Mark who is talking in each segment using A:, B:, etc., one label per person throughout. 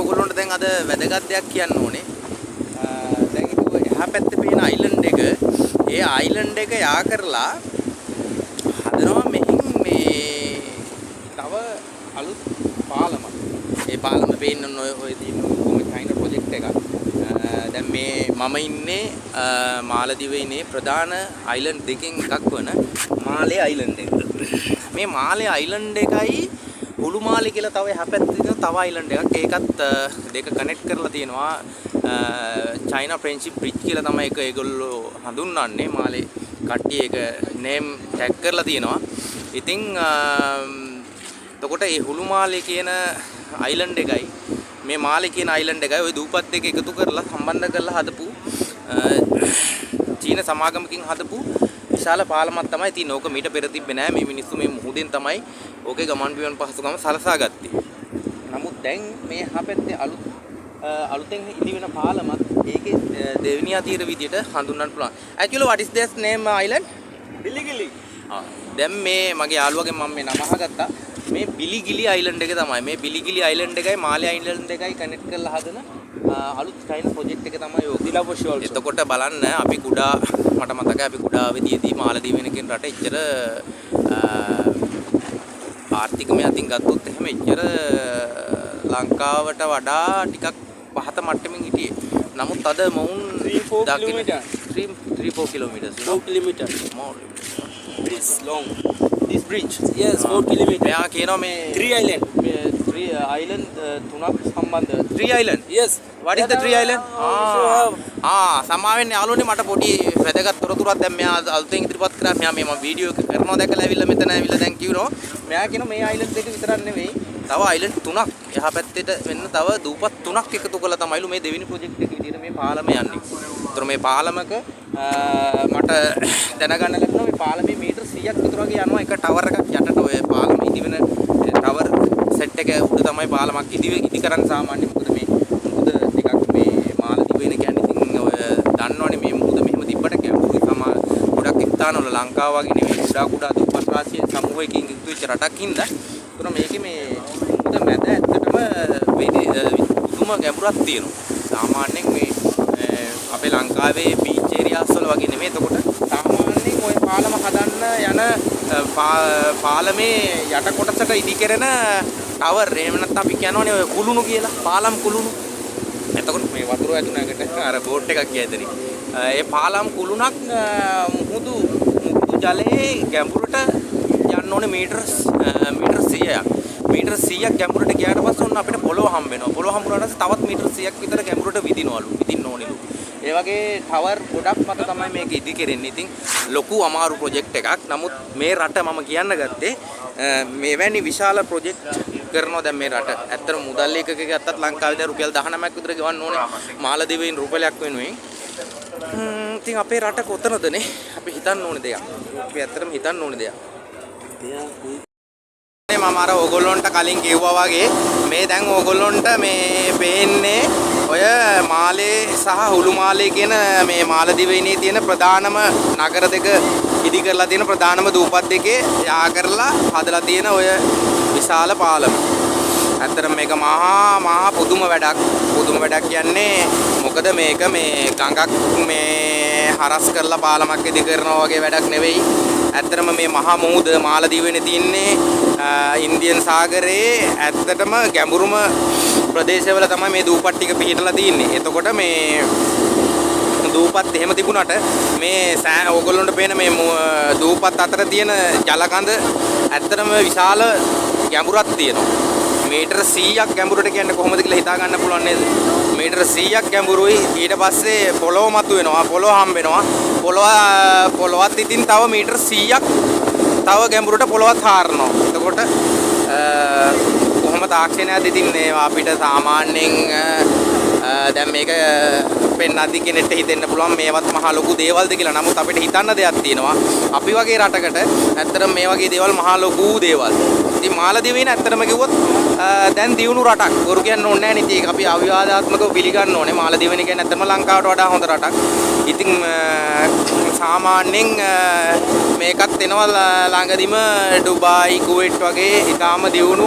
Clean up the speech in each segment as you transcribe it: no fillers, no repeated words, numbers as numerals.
A: ඔයගොල්ලන්ට දැන් අද වැදගත් දෙයක් කියන්න ඕනේ. දැන් ඒක එහා පැත්තේ පේන අයිලන්ඩ් එක, ඒ අයිලන්ඩ් එක යා කරලා හදනවා මෙහින් මේ තව අලුත් පාලමක්. ඒ පාලම පේන්න ඔය තියෙන චයිනා ප්‍රොජෙක්ට් එකක්. දැන් මේ මම ඉන්නේ මාලදිවයිනේ ප්‍රධාන අයිලන්ඩ් දෙකෙන් එකක් වන මාලේ අයිලන්ඩ් එක. මේ මාලේ අයිලන්ඩ් එකයි උළුමාලි කියලා තව එහා පැත්තේ තියෙන තව අයිලන්ඩ් එකක්. ඒකත් දෙක කනෙක්ට් කරලා තියෙනවා. චයිනා ෆ්‍රෙන්ඩ්ෂිප් බ්‍රිජ් කියලා තමයි ඒක ඒගොල්ලෝ හඳුන්වන්නේ. මාලේ කට්ටිය ඒක නේම් ටැග් කරලා තියෙනවා. ඉතින් එතකොට මේ උළුමාලි කියන අයිලන්ඩ් එකයි මේ මාලේ කියන අයිලන්ඩ් එකයි ওই දූපත් දෙක එකතු කරලා සම්බන්ධ කරලා හදපු චීන සමාගමකින් හදපු විශාල පාලමක් තමයි තියෙන්නේ. ඕක මීට පෙර තිබ්බේ නෑ. මේ මිනිස්සු මේ මුහුදෙන් තමයි ඕකේ ගමන් බිමන් පහසුකම් සලසා ගත්තේ. නමුත් දැන් මේ හපැත්තේ අලුතෙන් ඉදි වෙන පාලමක් ඒකේ දෙවෙනි අතීර විදියට හඳුන්වන්න පුළුවන්. Actually what is this name island?
B: Biligili.
A: දැන් මේ මගේ යාළුවගෙන් මම මේ නම අහගත්තා. මේ බිලිගිලි අයිලන්ඩ් එක තමයි. මේ බිලිගිලි අයිලන්ඩ් එකයි මාලේ අයිලන්ඩ් එකයි කනෙක්ට් කරලා හදන අලුත් චයිනා ප්‍රොජෙක්ට් එක තමයි ඔය. එතකොට බලන්න අපි කුඩා මට මතකයි අපි කුඩා අවදීදී මාලදීවෙන කියන රට එච්චර ආර්ථිකමය අතින් ගත්තොත් එහෙම එච්චර ලංකාවට වඩා ටිකක් පහත මට්ටමින් හිටියේ. නමුත් අද මොවුන් 3-4 kilometers.
B: 4 kilometers.
A: More.
B: It's long.
A: This bridge.
B: Yes, 4 kilometers.
A: මෙයා කියනවා මේ
B: 3 island.
A: මේ 3 island තුනක් සම්බන්ධ. 3 island.
B: Yes.
A: What is the 3 island? සමාවෙන්නේ යාළුවනේ මට පොඩි වැදගත් තොරතුරක් දැන් මෙයා අලුතෙන් ඉදිරිපත් කරා. මෙයා මේ මම වීඩියෝ එක කරනවා දැකලා ඇවිල්ලා මෙතන ඇවිල්ලා දැන් කිව්වා. මෙයා කියනවා මේ island දෙක විතරක් නෙවෙයි. තව island තුනක් එහා පැත්තේට වෙන්න තව දූපත් තුනක් එකතු කරලා තමයිලු මේ දෙවෙනි ප්‍රොජෙක්ට් එක විදිහට මේ පාලම යන්නේ. ඒතර මේ පාලමක මට දැනගන්න ලැබුණා මේ පාලමේ මීටර් 100ක් විතර වගේ යනවා එක ටවර් එකක් යටට ඔය පාලම ඉදි වෙන ටවර් සෙට් එක උඩ තමයි පාලමක් ඉදි කරන්න සාමාන්‍ය. මොකද මේ මුහුද ටිකක් මේ මාලදිවයින කියන්නේ ඉතින් ඔය දන්නවනේ මේ මුහුද මෙහෙම තිබ්බට ගැඹුරු සමා ගොඩක් ස්ථානවල ලංකාව වගේ නෙවෙයි කුඩා දුප්පත් රාශිය සමූහයකින් යුක්ත වෙච්ච රටක් හින්දා ඒතර මේකේ මේ මුහුද මැද ඇත්තටම පුදුම ගැඹුරක් තියෙනවා. සාමාන්‍යයෙන් මේ අපේ ලංකාවේ බීච් ඒරියාස් වල වගේ නෙමෙයි. එතකොට සාමාන්‍යයෙන් ওই පාලම හදන්න යන පාලමේ යට කොටසට ඉදි කරන ටවර් එහෙම නැත්නම් අපි කියනවනේ ඔය කුළුණු කියලා. පාලම් කුළුණු. එතකොට මේ වතුර ඇතුළකට අර බෝට් එකක් ගියදරි. ඒ පාලම් කුළුණක් මුහුදු ජලයේ ගැඹුරට යන්න ඕනේ මීටර් 100ක්. මීටර් 100ක් ගැඹුරට ගියාට පස්සේ ඔන්න අපිට පොළොව හම්බ වෙනවා. පොළොව හම්බුනාට පස්සේ තවත් මීටර් 100ක් විතර ගැඹුරට විදින්න ඕනෙලු. ඒ වගේ ටවර් ගොඩක් මත තමයි මේක ඉදි කෙරෙන්නේ. ඉතින් ලොකු අමාරු ප්‍රොජෙක්ට් එකක්. නමුත් මේ රට මම කියන්න ගත්තේ මෙවැනි විශාල ප්‍රොජෙක්ට් කරනවා දැන් මේ රට. ඇත්තටම මුදල් එකක ගත්තත් ලංකාවේ දැන් රුපියල් 19ක් විතර ගෙවන්න ඕනේ. මාලදිවයින් රුපියලක් වෙනුවෙන්. ඉතින් අපේ රට කොතනදනේ? අපි හිතන්න ඕනේ දෙයක්. අපි ඇත්තටම හිතන්න ඕනේ දෙයක්. මම අර ඕගොල්ලොන්ට කලින් කිව්වා වගේ මේ දැන් ඕගොල්ලොන්ට මේ පේන්නේ ඔය මාලේ සහ උළුමාලේ කියන මේ මාලදිවයිනේ තියෙන ප්‍රධානම නගර දෙක ඉදි කරලා තියෙන ප්‍රධානම දූපත් දෙකේ යා කරලා හදලා තියෙන ඔය විශාල පාලම. ඇත්තටම මේක මහා පුදුම වැඩක්. පුදුම වැඩක් කියන්නේ මොකද මේක මේ ගඟක් මේ හරස් කරලා පාලමක් ඉදි කරනවා වගේ වැඩක් නෙවෙයි. ඇත්තටම මේ මහා මුහුද මාලදිවයිනේ තියෙන්නේ ඉන්දියන් සාගරයේ ඇත්තටම ගැඹුරුම ප්‍රදේශවල තමයි මේ දූපත් ටික පිහිටලා තියෙන්නේ. එතකොට මේ දූපත් එහෙම තිබුණාට මේ ඕගොල්ලන්ට පේන මේ දූපත් අතර තියෙන ජලකඳ ඇත්තටම විශාල ගැඹුරක් තියෙනවා. මීටර් 100ක් ගැඹුරට කියන්නේ කොහොමද කියලා හිතා ගන්න පුළුවන් නේද? මීටර් 100ක් ගැඹුරුයි. ඊට පස්සේ පොළොව මතුවෙනවා. පොළොව හම්බ වෙනවා. පොළොවත් ඉතින් තව මීටර් 100ක් තව ගැඹුරට පොළොවත් හාරනවා. එතකොට කොහොම තාක්ෂණයක්ද ඉතින් අපිට සාමාන්‍යයෙන් දැන් මේක පෙන්නද්දි කෙනෙක්ට හිතෙන්න පුළුවන් මේවත් මහා ලොකු දේවල්ද කියලා. නමුත් අපිට හිතන්න දෙයක් තියෙනවා. අපි වගේ රටකට ඇත්තටම මේ වගේ දේවල් මහා ලොකු දේවල්. ඉතින් මාලදිවයින ඇත්තටම කිව්වොත් දැන් දියුණු රටක්. වරු කියන්න ඕනේ නැහැ නේ. ඒක අපි අවිවාදාත්මකව පිළිගන්න ඕනේ. මාලදිවයින කියන්නේ ඇත්තටම ලංකාවට වඩා හොඳ රටක්. ඉතින් සාමාන්‍යයෙන් මේකත් එනවා ළඟදිම ඩුබායි කුවේට් වගේ ඉතාම දියුණු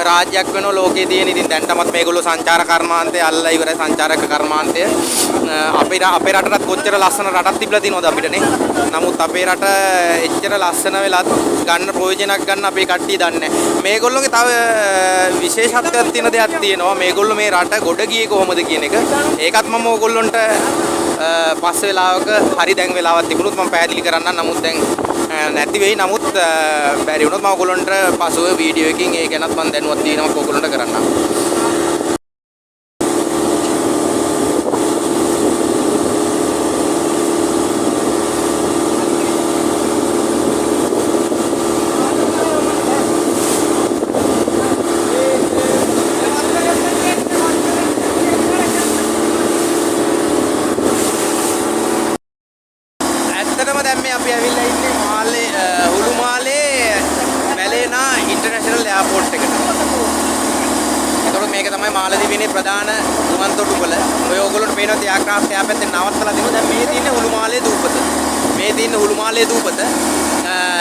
A: රාජ්‍යයක් වෙනවා ලෝකයේ තියෙන. ඉතින් දැන් තමත් මේගොල්ලෝ සංචාර කර්මාන්තය අල්ලලා ඉවරයි සංචාරක කර්මාන්තය. අපේ රටටත් කොච්චර ලස්සන රටක් තිබිලා තියෙනවද අපිටනේ. නමුත් අපේ රට එච්චර ලස්සන වෙලත් ගන්න ප්‍රයෝජනයක් ගන්න අපේ කට්ටිය දන්නේ නැහැ. මේගොල්ලෝගේ තව විශේෂත්වයක් තියෙන දෙයක් තියෙනවා. මේගොල්ලෝ මේ රට ගොඩ ගියේ කොහොමද කියන එක. ඒකත් මම ඕගොල්ලන්ට පස්සේ වෙලාවක හරි දැන් වෙලාවක් තිබුණොත් මම පැහැදිලි කරන්නම්. නමුත් දැන් නැති වෙයි. නමුත් බැරි වුණොත් මම ඔයගොල්ලන්ට පසුව වීඩියෝ එකකින් ඒ ගැනත් මම දැනුවත් වෙනවා ඔයගොල්ලන්ට කරන්නම්. ඇත්තටම දැන් මේ අපි ඇවිල්ලා ඉන්නේ හුළුමාලේ මැලේනා ඉන්ටර්නැෂනල් එයාපෝට් එකට. ඒතකොට මේක තමයි මාලදිවයිනේ ප්‍රධාන ගුවන් තොටුපළ. ඔය ඕගොල්ලන්ට පේනවා තියාක්‍රාෆ්ට් එයා පැත්තේ නවත්තලා දෙනවා. දැන් මේ තියෙන්නේ හුළුමාලේ දූපත. මේ තියෙන්නේ හුළුමාලේ දූපත.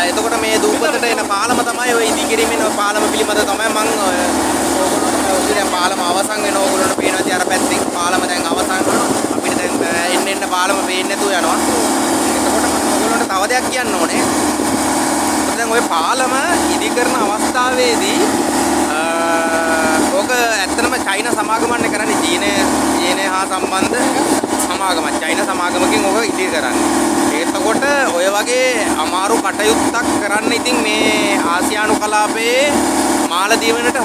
A: එතකොට මේ දූපතට එන පාලම තමයි ඔය ඉදිකිරීමෙන් ඔය පාලම පිළිබඳ තමයි මම ඕගොල්ලන්ට දැන් පාලම අවසන් වෙන ඕගොල්ලන්ට පේනවා තිය අර පැත්තෙන් පාලම දැන් අවසන් වෙනවා. අපිට දැන් එන්න පාලම පේන්නේ නැතුව යනවා. ඔයගොල්ලන්ට තව දෙයක් කියන්න ඕනේ. දැන් ওই පාලම ඉදි කරන අවස්ථාවේදී ඕක ඇත්තටම චයිනා සමාගමන්නේ කරන්නේ චීනය හා සම්බන්ධ සමාගමක්. චයිනා සමාගමකින් ඕක ඉදි කරන්නේ. එතකොට ඔය වගේ අමාරු කටයුත්තක් කරන්න ඉතින් මේ ආසියානු කලාපයේ මාලදීවයිනට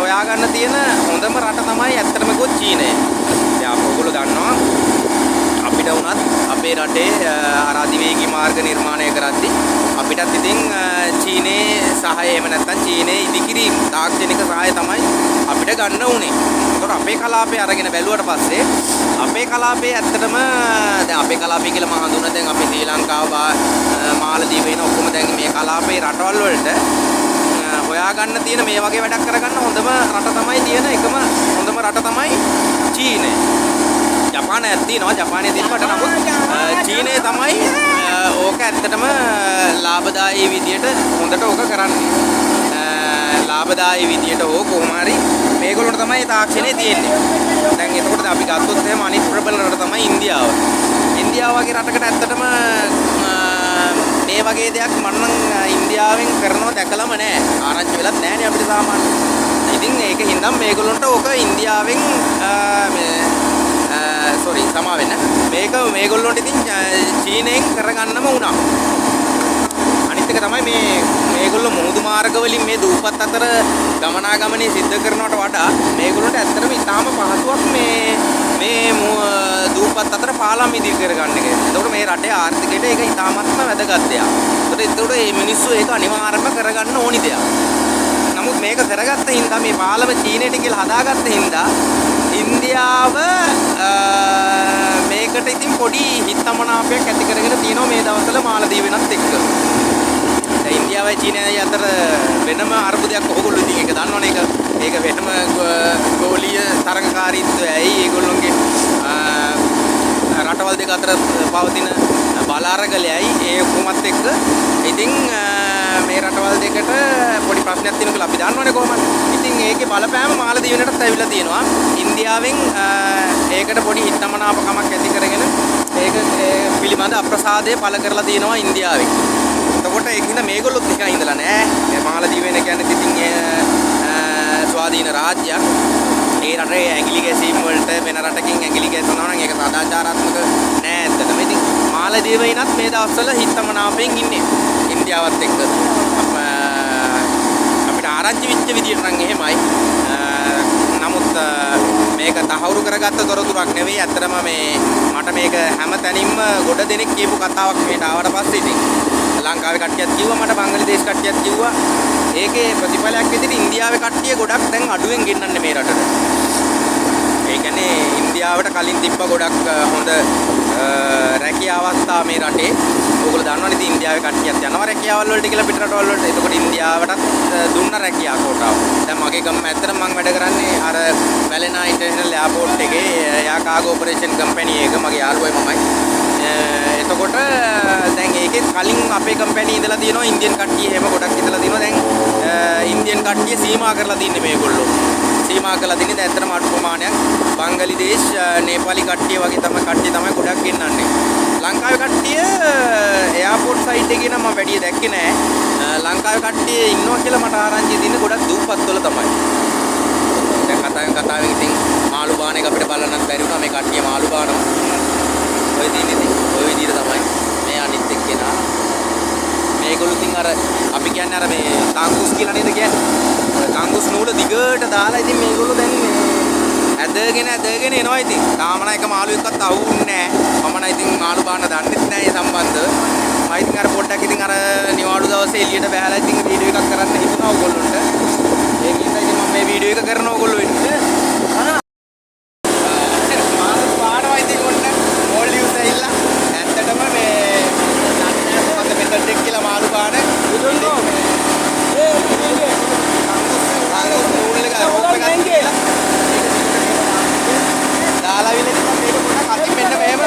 A: හොයාගන්න තියෙන හොඳම රට තමයි ඇත්තටම කිව්වොත් චීනය. දැන් ඔයගොල්ලෝ දන්නවා අපිට වුණත් අපේ රටේ අර අධිවේගී මාර්ග නිර්මාණය කරද්දී අපිටත් ඉතින් චීනයේ සහාය එහෙම නැත්නම් චීනයේ ඉදිකිරීම තාක්ෂණික සහාය තමයි අපිට ගන්න උනේ. ඒකට අපේ කලාපය අරගෙන බැලුවට පස්සේ අපේ කලාපයේ ඇත්තටම දැන් අපේ කලාපය කියලා මම හඳුනන දැන් අපේ ශ්‍රී ලංකාව මාලදීවයින ඔක්කොම දැන් මේ කලාපයේ රටවල් වලට හොයාගන්න තියෙන මේ වගේ වැඩක් කරගන්න හොඳම රට තමයි තියෙන එකම හොඳම රට තමයි චීනය. ජපානයක් තියෙනවා. ජපානයේ තියෙනකොට නමුත් චීනය තමයි ඕක ඇත්තටම ලාභදායී විදියට හොඳට ඕක කරන්නේ. ලාභදායී විදියට ඕක කොහොම හරි මේගොල්ලන්ට තමයි තාක්ෂණය තියෙන්නේ. දැන් එතකොට අපි ගත්තොත් එහෙම අනිත් ප්‍රබල රට තමයි ඉන්දියාව. ඉන්දියාව වගේ රටකට ඇත්තටම මේ වගේ දෙයක් මම නම් ඉන්දියාවෙන් කරනව දැකලම නැහැ. ආරංචි වෙලත් නැහැ නේ අපිට සාමාන්‍ය. ඉතින් ඒක හින්දා මේගොල්ලන්ට ඕක ඉන්දියාවෙන් සමා වෙන්න. මේගොල්ලන්ට ඉතින් චීනයෙන් කරගන්නම වුණා. අනිත් එක තමයි මේගොල්ලෝ මුහුදු මාර්ග වලින් මේ දූපත් අතර ගමනාගමනය සිද්ධ කරනවට වඩා මේගොල්ලොන්ට ඇත්තටම ඉතාම පහසුවක් මේ දූපත් අතර පාලම් ඉදිරි කරගන්න එක. ඒතකොට මේ රටේ ආර්ථිකයට ඒක ඉතාමත්ම වැදගත් දෙයක්. ඒතකොට මේ මිනිස්සු ඒක අනිවාර්යයෙන්ම කරගන්න ඕනි දෙයක්. නමුත් මේක කරගත්ත හින්දා මේ පාලම චීනයට කියලා හදාගත්ත හින්දා ඉන්දියාව මේකට ඉතින් පොඩි හිතමනාපයක් ඇති කරගෙන තියෙනවා මේ දවස්වල මාලදීවෙනත් එක්ක. දැන් ඉන්දියාවයි චීනයයි අතර වෙනම අර්බුදයක් ඔයගොල්ලෝ ඉතින් ඒක දන්නවනේ. ඒක වෙනම ගෝලීය තරඟකාරීත්වයයි ඒගොල්ලොන්ගේ රටවල් දෙක අතර පවතින බල අරගලයයි ඒ කොමත් එක්ක ඉතින් මේ රටවල් දෙකට පොඩි ප්‍රශ්නයක් තියෙනවා කියලා අපි දන්නවනේ කොහොමද. ඉතින් ඒකේ බලපෑම මාලදීවයිනටත් ඇවිල්ලා තියෙනවා. ඉන්දියාවෙන් ඒකට පොඩි හිතමනාපකමක් ඇති කරගෙන ඒක පිළිබඳ අප්‍රසාදය පළ කරලා තියෙනවා ඉන්දියාවෙන්. එතකොට ඒකින්ද මේගොල්ලොත් නිකන් ඉඳලා නෑ. මේ මාලදීවයින කියන්නේ ඉතින් ස්වාධීන රාජ්‍යයක්. ඒ රටේ ඇඟිලි ගැසීම් වලට වෙන රටකින් ඇඟිලි ගැසෙනවා නම් ඒක සදාචාරාත්මක නෑ ඇත්තටම. ඉතින් මාලදීවයිනත් මේ දවස්වල හිතමනාපෙන් ඉන්නේ ඉන්දියාවත් එක්ක. අපිට ආරංචි වෙච්ච විදියට නම් එහෙමයි. නමුත් මේක තහවුරු කරගත්ත තොරතුරක් නෙවෙයි. ඇත්තටම මට මේක හැම තැනින්ම ගොඩ දෙනෙක් කියපු කතාවක් මේට ආවට පස්සේ ඉතින් ලංකාවේ කට්ටියත් කිව්වා මට බංගලාදේශ කට්ටියත් කිව්වා. ඒකේ ප්‍රතිඵලයක් විදිහට ඉන්දියාවේ කට්ටිය ගොඩක් දැන් අඩුවෙන් ගෙන්නන්නේ මේ රටට. ඒ කියන්නේ ඉන්දියාවට කලින් තිබ්බ ගොඩක් හොඳ රැකියා අවස්ථා මේ රටේ. ඔයගොල්ලෝ දන්නවනේ ඉතින් ඉන්දියාවේ කට්ටියත් යනවා රැකියාවල් වලට කියලා පිට රටවල් වලට. එතකොට ඉන්දියාවටත් දුන්න රැකියා කෝටාව. දැන් මගේ ගම ඇත්තටම මම වැඩ කරන්නේ අර වැලෙනා ඉන්ටර්නැෂනල් එයාපෝට් එකේ එයා කාගෝ ඔපරේෂන් කම්පැනි එක. මගේ යාළුවයි මමයි. එතකොට දැන් ඒකේ කලින් අපේ කම්පැනි ඉඳලා තියෙනවා ඉන්දියන් කට්ටිය එහෙම ගොඩක් ඉඳලා තියෙනවා. දැන් ඉන්දියන් කට්ටිය සීමා කරලා තින්නේ මේගොල්ලෝ. සීමා කරලා තින්නේ දැන් ඇත්තටම අඩු ප්‍රමාණයක්. බංගලිදේශ්, නේපාලි කට්ටිය වගේ තමයි ගොඩක් ගෙන්නන්නේ. ලංකාවේ කට්ටිය එයාපෝට් සයිඩ් එකේ නම් මම වැඩි දැක්කේ නෑ. ලංකාවේ කට්ටිය ඉන්නවා කියලා මට ආරංචි දින්නේ ගොඩක් දූපත්වල තමයි. දැන් කතාවෙන් ඉතින් මාළු බාන එක අපිට බලන්නත් බැරි වුණා. මේ කට්ටිය මාළු බානවා. ඔය තියෙන්නේ ඉතින් ඔය විදිහට තමයි මේ අනිත් එක්කෙනා මේගොල්ලෝ ඉතින් අර අපි කියන්නේ අර මේ කාංගුස් කියලා නේද කියන්නේ. කාංගුස් නූල දිගට දාලා ඉතින් මේගොල්ලෝ දැන් මේ ඇදගෙන එනවා ඉතින්. තාම නම් එක මාළු එක්කත් අහුුන්නේ නැහැ. මම නම් ඉතින් මාළු බාන්න දන්නෙත් නැහැ ඒ සම්බන්ධව. මම ඉතින් අර පොඩ්ඩක් ඉතින් අර නිවාඩු දවසේ එළියට බහලා ඉතින් වීඩියෝ එකක් කරන්න හිතුණා ඕගොල්ලොන්ට. ඒකින්ද ඉතින් මම මේ වීඩියෝ එක කරන ඕගොල්ලෝ වෙන්නේ. මාළු පාඩවා ඉතින් ඔන්න ඕල් යූස් ඇවිල්ලා ඇත්තටම මේ මොකද මෙතන දෙක් කියලා මාළු පාන
B: don't
A: දාලා විල ඉතින් මේක පොඩ්ඩක් අතින් මෙන්න මෙහෙම